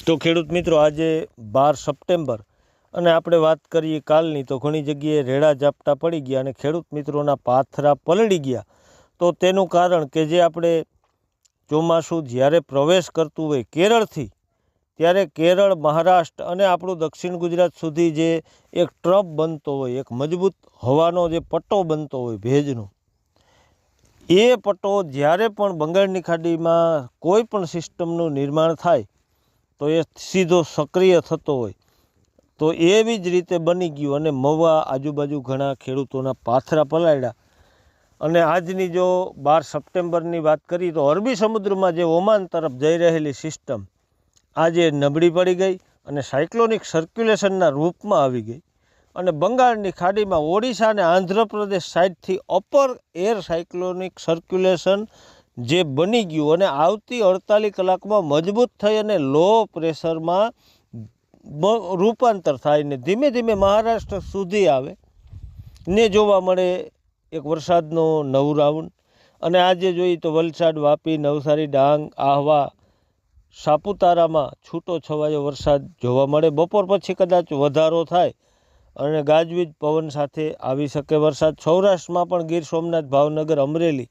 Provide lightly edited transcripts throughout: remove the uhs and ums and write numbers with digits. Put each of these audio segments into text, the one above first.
તો ખેડૂત મિત્રો આજે 12 સપ્ટેમ્બર અને આપણે વાત કરીએ કાલની, તો ઘણી જગ્યાએ રેડા ઝાપટા પડી ગયા અને ખેડૂત મિત્રોના પાથરા પલળી ગયા। તો તેનું કારણ કે જે આપણે ચોમાસું જ્યારે પ્રવેશ કરતું હોય કેરળથી, ત્યારે કેરળ, મહારાષ્ટ્ર અને આપણું દક્ષિણ ગુજરાત સુધી જે એક ટ્રપ બનતો હોય, એક મજબૂત હવાનો જે પટ્ટો બનતો હોય ભેજનો, એ પટ્ટો જ્યારે પણ બંગાળની ખાડીમાં કોઈ પણ સિસ્ટમનું નિર્માણ થાય તો એ સીધો સક્રિય થતો હોય, તો એવી જ રીતે બની ગયું અને મહુવા આજુબાજુ ઘણા ખેડૂતોના પાથરા પલાળ્યા। અને આજની જો 12 સપ્ટેમ્બરની વાત કરીએ તો અરબી સમુદ્રમાં જે ઓમાન તરફ જઈ રહેલી સિસ્ટમ આજે નબળી પડી ગઈ અને સાયક્લોનિક સર્ક્યુલેશનના રૂપમાં આવી ગઈ અને બંગાળની ખાડીમાં ઓડિશા અને આંધ્રપ્રદેશ સાઈડથી અપર એર સાયક્લોનિક સર્ક્યુલેશન જે બની ગયું અને આવતી 48 કલાકમાં મજબૂત થઈ અને લો પ્રેશરમાં રૂપાંતર થાય ને ધીમે ધીમે મહારાષ્ટ્ર સુધી આવે ને જોવા મળે એક વરસાદનો નવો રાઉન્ડ। અને આજે જોઈએ તો વલસાડ, વાપી, નવસારી, ડાંગ, આહવા, સાપુતારામાં છૂટો છવાયો વરસાદ જોવા મળે। બપોર પછી કદાચ વધારો થાય અને ગાજવીજ પવન સાથે આવી શકે વરસાદ। સૌરાષ્ટ્રમાં પણ ગીર સોમનાથ, ભાવનગર, અમરેલી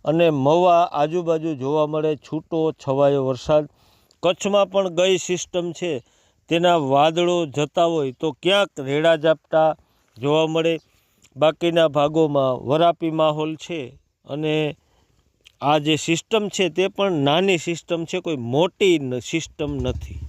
અને મહુવા આજુબાજુ જોવા મળે છૂટો છવાયો વરસાદ। કચ્છમાં પણ ગઈ સિસ્ટમ છે તેના વાદળો જતા હોય તો ક્યાંક રેડા ઝાપટા જોવા મળે, બાકીના ભાગોમાં વરાપી માહોલ છે અને આ જે સિસ્ટમ છે તે પણ નાની સિસ્ટમ છે, કોઈ મોટી સિસ્ટમ નથી।